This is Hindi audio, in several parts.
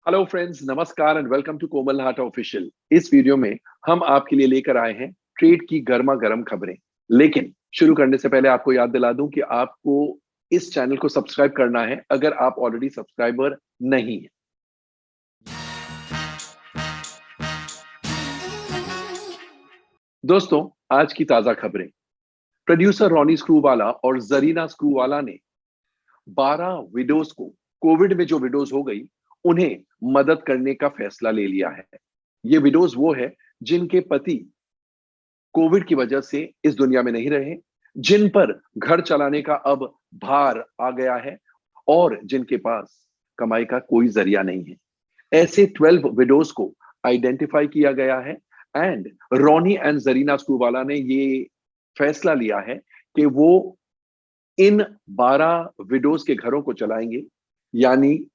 हेलो फ्रेंड्स, नमस्कार and welcome to Komal Haat official. इस वीडियो में हम आपके लिए लेकर आए हैं ट्रेड की गर्मा गर्म खबरें। लेकिन शुरू करने से पहले आपको याद दिला दूं कि आपको इस चैनल को सब्सक्राइब करना है अगर आप ऑलरेडी सब्सक्राइबर नहीं है। दोस्तों, आज की ताजा खबरें। प्रोड्यूसर रॉनी स्क्रूवाला और जरीना स्क्रूवाला ने 12 विडोज को, कोविड में जो विडोज हो गई, उन्हें मदद करने का फैसला ले लिया है। ये विडोज वो है जिनके पति कोविड की वजह से इस दुनिया में नहीं रहे, जिन पर घर चलाने का अब भार आ गया है और जिनके पास कमाई का कोई जरिया नहीं है। ऐसे 12 विडोज को आइडेंटिफाई किया गया है and Ronnie and Zarina Screwvala ने ये फैसला लिया है कि वो इन 12 विडोज के घरों को चलाएंगे, यानी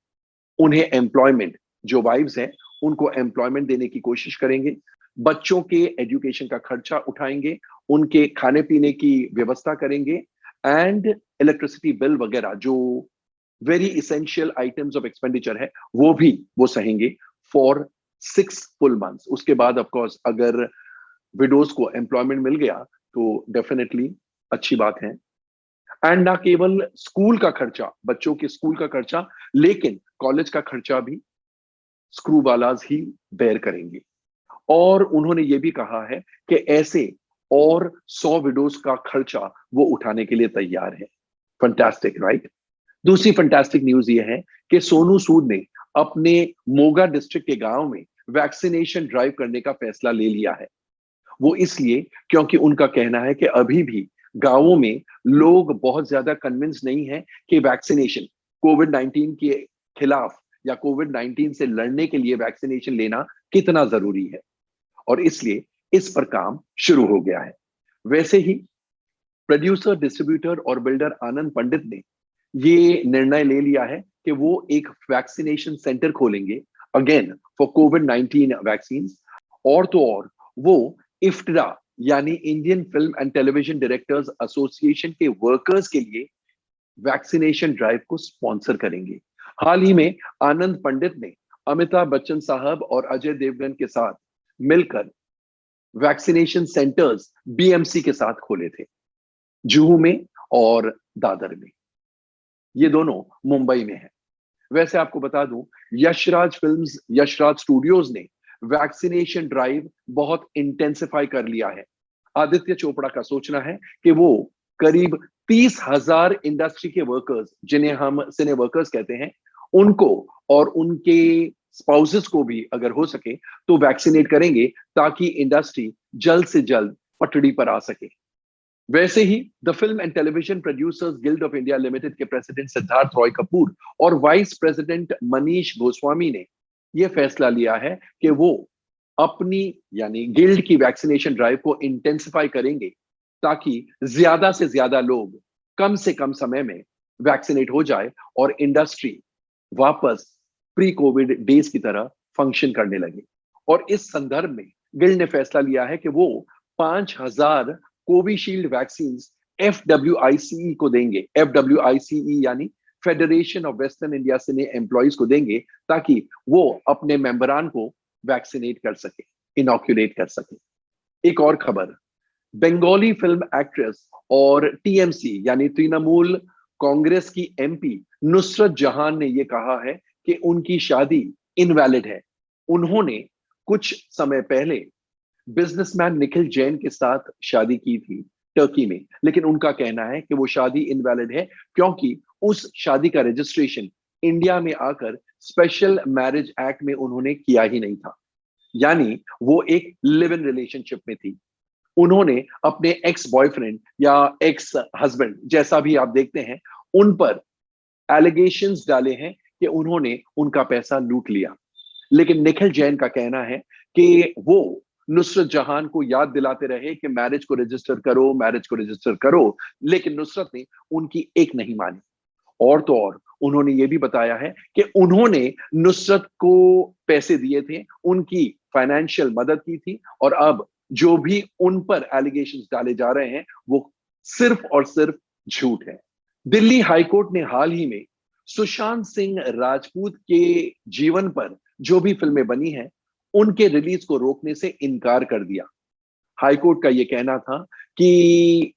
उन्हें एम्प्लॉयमेंट, जो वाइव्स हैं उनको एम्प्लॉयमेंट देने की कोशिश करेंगे, बच्चों के एजुकेशन का खर्चा उठाएंगे, उनके खाने पीने की व्यवस्था करेंगे एंड इलेक्ट्रिसिटी बिल वगैरह जो very essential items of expenditure है वो सहेंगे फॉर 6 फुल मंथ्स। उसके बाद ऑफ कोर्स अगर विडोज को एम्प्लॉयमेंट मिल गया तो डेफिनेटली अच्छी बात है। एंड ना केवल स्कूल का खर्चा, बच्चों के स्कूल का खर्चा, लेकिन कॉलेज का खर्चा भी स्क्रूवालाज ही बेयर करेंगे। और उन्होंने ये भी कहा है कि ऐसे और 100 विडोज का खर्चा वो उठाने के लिए तैयार है। Fantastic, right? दूसरी फंटास्टिक न्यूज ये है कि सोनू सूद ने अपने मोगा डिस्ट्रिक्ट के गांव में वैक्सीनेशन ड्राइव करने का फैसला ले लिया है। वो इसलिए क्योंकि उनका कहना है कि अभी भी गांवों में लोग बहुत ज्यादा कन्विंस नहीं है कि वैक्सीनेशन, कोविड 19 के खिलाफ या कोविड 19 से लड़ने के लिए वैक्सीनेशन लेना कितना जरूरी है, और इसलिए इस पर काम शुरू हो गया है। वैसे ही प्रोड्यूसर, डिस्ट्रीब्यूटर और बिल्डर आनंद पंडित ने ये निर्णय ले लिया है कि वो एक वैक्सीनेशन सेंटर खोलेंगे अगेन फॉर कोविड 19 वैक्सीन। और तो और वो इफ्टरा यानी Indian film and television directors association के वर्कर्स के लिए वैक्सीनेशन ड्राइव को स्पॉन्सर करेंगे। हाल ही में आनंद पंडित ने अमिताभ बच्चन साहब और अजय देवगन के साथ मिलकर वैक्सीनेशन सेंटर्स बीएमसी के साथ खोले थे, जुहू में और दादर में। ये दोनों मुंबई में है। वैसे आपको बता दूं, यशराज फिल्म्स, यशराज स्टूडियोज ने वैक्सीनेशन ड्राइव बहुत इंटेंसिफाई कर लिया है। आदित्य चोपड़ा का सोचना है कि वो करीब 30,000 इंडस्ट्री के वर्कर्स, जिन्हें हम सिने वर्कर्स कहते हैं, उनको और उनके स्पाउसेस को भी अगर हो सके तो वैक्सीनेट करेंगे ताकि इंडस्ट्री जल्द से जल्द पटड़ी पर आ सके। वैसे ही the film and television producers guild of India limited के प्रेसिडेंट सिद्धार्थ रॉय कपूर और वाइस प्रेसिडेंट मनीष गोस्वामी ने यह फैसला लिया है कि वो अपनी यानी गिल्ड की वैक्सीनेशन ड्राइव को इंटेंसिफाई करेंगे ताकि ज्यादा से ज्यादा लोग कम से कम समय में वैक्सीनेट हो जाए और इंडस्ट्री वापस प्री कोविड डेज की तरह फंक्शन करने लगे। और इस संदर्भ में गिल्ड ने फैसला लिया है कि वो 5,000 कोविशील्ड वैक्सीन FWICE को देंगे। FWICE यानी federation of western India cine employees को देंगे ताकि वो अपने मेंबरान को वैक्सीनेट कर सके, इनॉक्यूलेट कर सके। एक और खबर, बंगाली फिल्म एक्ट्रेस और टीएमसी यानी तृणमूल कांग्रेस की एमपी नुसरत जहान ने यह कहा है कि उनकी शादी इनवैलिड है। उन्होंने कुछ समय पहले बिजनेसमैन निखिल जैन के साथ शादी की थी टर्की में, लेकिन उनका कहना है कि वो शादी इनवैलिड है क्योंकि उस शादी का रजिस्ट्रेशन इंडिया में आकर स्पेशल मैरिज एक्ट में उन्होंने किया ही नहीं था, यानी वो एक लिव इन रिलेशनशिप में थी। उन्होंने अपने एक्स बॉयफ्रेंड या एक्स हस्बैंड, जैसा भी आप देखते हैं, उन पर एलिगेशंस डाले हैं कि उन्होंने उनका पैसा लूट लिया। लेकिन निखिल जैन का कहना है कि वो नुसरत जहान को याद दिलाते रहे कि मैरिज को रजिस्टर करो, मैरिज को रजिस्टर करो, लेकिन नुसरत ने उनकी एक नहीं मानी। और तो और उन्होंने ये भी बताया है कि उन्होंने नुसरत को पैसे दिए थे, उनकी फाइनेंशियल मदद की थी, और अब जो भी उन पर एलिगेशंस डाले जा रहे हैं वो सिर्फ और सिर्फ झूठ है। दिल्ली हाईकोर्ट ने हाल ही में सुशांत सिंह राजपूत के जीवन पर जो भी फिल्में बनी हैं, उनके रिलीज को रोकने से इनकार कर दिया। हाईकोर्ट का यह कहना था कि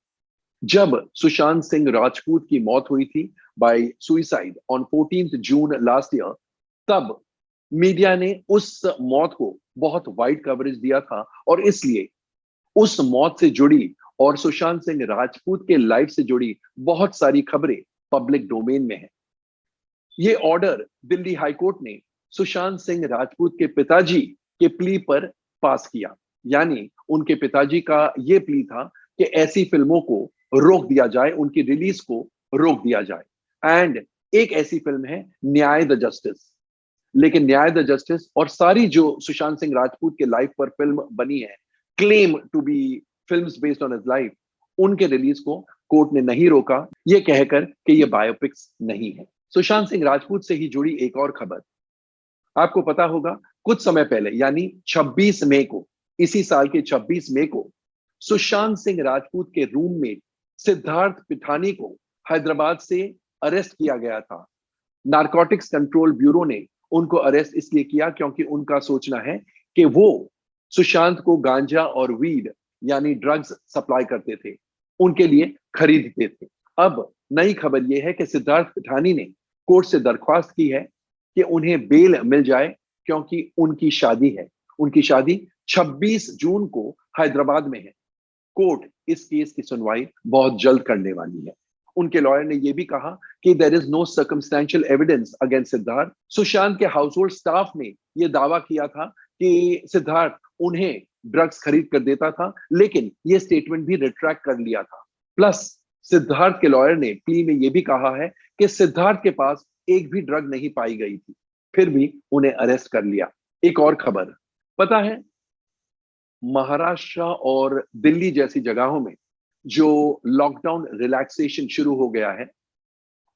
जब सुशांत सिंह राजपूत की मौत हुई थी by suicide on 14 June last year, तब मीडिया ने उस मौत को बहुत वाइड कवरेज दिया था और इसलिए उस मौत से जुड़ी और सुशांत सिंह राजपूत के लाइफ से जुड़ी बहुत सारी खबरें पब्लिक डोमेन में है। ये ऑर्डर दिल्ली हाईकोर्ट ने सुशांत सिंह राजपूत के पिताजी के प्ली पर पास किया। यानी उनके पिताजी का यह प्ली था कि ऐसी फिल्मों को रोक दिया जाए, उनकी रिलीज को रोक दिया जाए। एंड एक ऐसी फिल्म है न्याय द जस्टिस। लेकिन न्याय द जस्टिस और सारी जो सुशांत सिंह राजपूत के लाइफ पर फिल्म बनी है, claim to be films based on his life, उनके रिलीज को कोर्ट ने नहीं रोका, यह कहकर कि यह बायोपिक्स नहीं है। सुशांत सिंह राजपूत से ही जुड़ी एक और खबर आपको पता होगा, कुछ समय पहले यानी 26 मई को, इसी साल के 26 मई को सुशांत सिंह राजपूत के रूममेट सिद्धार्थ पिठानी को हैदराबाद से अरेस्ट किया गया था। नारकोटिक्स कंट्रोल ब्यूरो ने उनको अरेस्ट इसलिए किया क्योंकि उनका सोचना है कि वो सुशांत को गांजा और वीड यानी ड्रग्स सप्लाई करते थे, उनके लिए खरीदते थे। अब नई खबर यह है कि सिद्धार्थ पिठानी ने कोर्ट से दरख्वास्त की है कि उन्हें बेल मिल जाए क्योंकि उनकी शादी है। उनकी शादी 26 जून को हैदराबाद में है। कोर्ट इस केस की सुनवाई बहुत जल्द करने वाली है। उनके लॉयर ने यह भी कहा कि there is no circumstantial evidence against Siddharth. Sushant के हाउस होल्ड स्टाफ ने यह दावा किया था कि सिद्धार्थ उन्हें ड्रग्स खरीद कर देता था, लेकिन यह स्टेटमेंट भी रिट्रैक्ट कर लिया था। प्लस सिद्धार्थ के लॉयर ने प्ली में यह भी कहा है कि सिद्धार्थ के पास एक भी ड्रग नहीं पाई गई थी, फिर भी उन्हें अरेस्ट कर लिया। एक और खबर पता है, महाराष्ट्र और दिल्ली जैसी जगहों में जो लॉकडाउन रिलैक्सेशन शुरू हो गया है,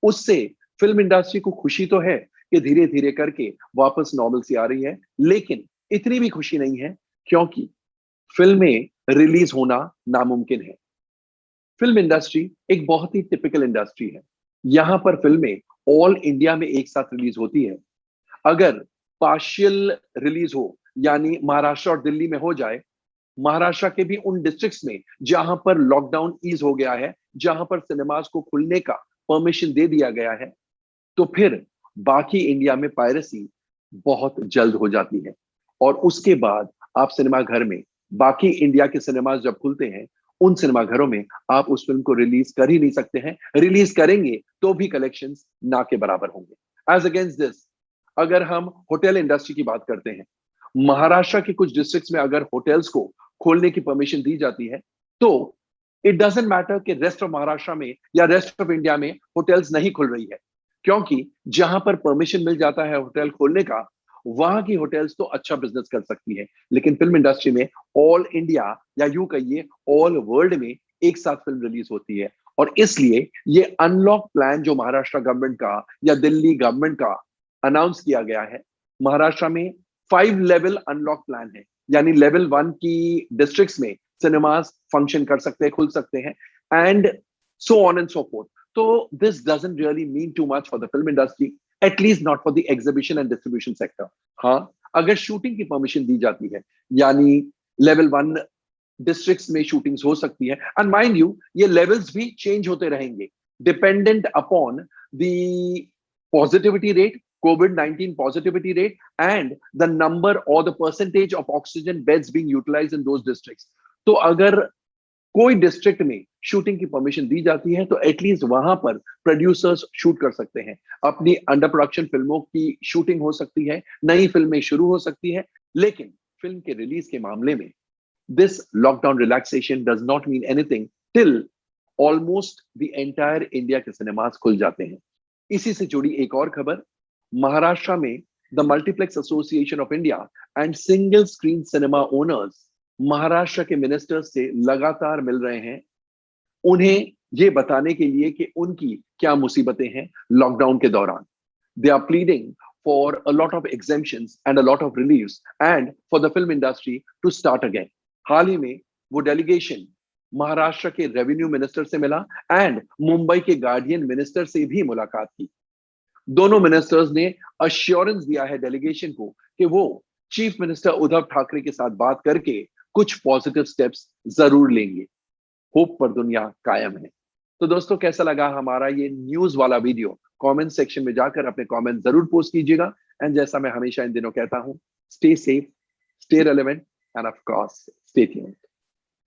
उससे फिल्म इंडस्ट्री को खुशी तो है कि धीरे धीरे करके वापस नॉर्मलसी आ रही है, लेकिन इतनी भी खुशी नहीं है क्योंकि फिल्में रिलीज होना नामुमकिन है। फिल्म इंडस्ट्री एक बहुत ही टिपिकल इंडस्ट्री है। यहां पर फिल्में ऑल इंडिया में एक साथ रिलीज होती है। अगर पार्शियल रिलीज हो यानी महाराष्ट्र और दिल्ली में हो जाए, महाराष्ट्र के भी उन डिस्ट्रिक्ट्स में जहां पर लॉकडाउन ईज हो गया है, जहां पर सिनेमास को खुलने का परमिशन दे दिया गया है, तो फिर बाकी इंडिया में पायरेसी बहुत जल्द हो जाती है। और उसके बाद आप सिनेमा घर में बाकी इंडिया के सिनेमास जब खुलते हैं, उन सिनेमा घरों में आप उस फिल्म को रिलीज कर ही नहीं सकते हैं। रिलीज करेंगे तो भी कलेक्शंस ना के बराबर होंगे। एज अगेंस्ट दिस, अगर हम होटल इंडस्ट्री की बात करते हैं, महाराष्ट्र के कुछ डिस्ट्रिक्ट्स में अगर होटल्स को खोलने की परमिशन दी जाती है, तो इट डजंट मैटर कि रेस्ट ऑफ महाराष्ट्र में या रेस्ट ऑफ इंडिया में होटल्स नहीं खुल रही है, क्योंकि जहां पर परमिशन मिल जाता है होटल खोलने का, वहां की होटल्स तो अच्छा बिजनेस कर सकती है। लेकिन फिल्म इंडस्ट्री में ऑल इंडिया या यूं कहिए ऑल वर्ल्ड में एक साथ फिल्म रिलीज होती है। और इसलिए ये अनलॉक प्लान जो महाराष्ट्र गवर्नमेंट का या दिल्ली गवर्नमेंट का अनाउंस किया गया है, महाराष्ट्र में 5 लेवल अनलॉक प्लान है। यानी लेवल 1 की डिस्ट्रिक्ट्स में सिनेमास फंक्शन कर सकते हैं, खुल सकते हैं, and so on and so forth. तो this doesn't really mean too much for the film industry, at least not for the exhibition and distribution sector. हाँ, अगर शूटिंग की परमिशन दी जाती है, यानी लेवल 1 डिस्ट्रिक्ट्स में शूटिंग्स हो सकती है, एंड माइंड यू ये लेवल्स भी चेंज होते रहेंगे dependent upon the positivity rate, COVID-19 positivity rate, and the number or the percentage of oxygen beds being utilized in those districts. तो अगर कोई डिस्ट्रिक्ट में शूटिंग की परमिशन दी जाती है, तो एटलीस्ट वहां पर प्रोड्यूसर्स शूट कर सकते हैं, अपनी अंडर प्रोडक्शन फिल्मों की शूटिंग हो सकती है, नई फिल्में शुरू हो सकती है। लेकिन फिल्म के रिलीज के मामले में this lockdown relaxation does not mean anything till almost the entire India के सिनेमास खुल जाते हैं। इसी से जुड़ी एक और खबर, महाराष्ट्र में the multiplex association of India and single screen cinema owners Maharashtra के मिनिस्टर्स से लगातार मिल रहे हैं, उन्हें यह बताने के लिए कि उनकी क्या मुसीबतें हैं लॉकडाउन के दौरान। They are pleading for a lot of exemptions and a lot of reliefs and for the film industry to start again. हाल ही में वो डेलीगेशन महाराष्ट्र के रेवेन्यू मिनिस्टर से मिला एंड मुंबई के गार्डियन मिनिस्टर से भी मुलाकात की। दोनों मिनिस्टर्स ने अश्योरेंस दिया है डेलीगेशन को कि वो चीफ मिनिस्टर उद्धव ठाकरे के साथ बात करके कुछ पॉजिटिव स्टेप्स जरूर लेंगे। होप पर दुनिया कायम है। तो दोस्तों, कैसा लगा हमारा ये न्यूज वाला वीडियो? कमेंट सेक्शन में जाकर अपने कमेंट जरूर पोस्ट कीजिएगा। एंड जैसा मैं हमेशा इन दिनों कहता हूं, stay safe, stay relevant, end of course stay tuned.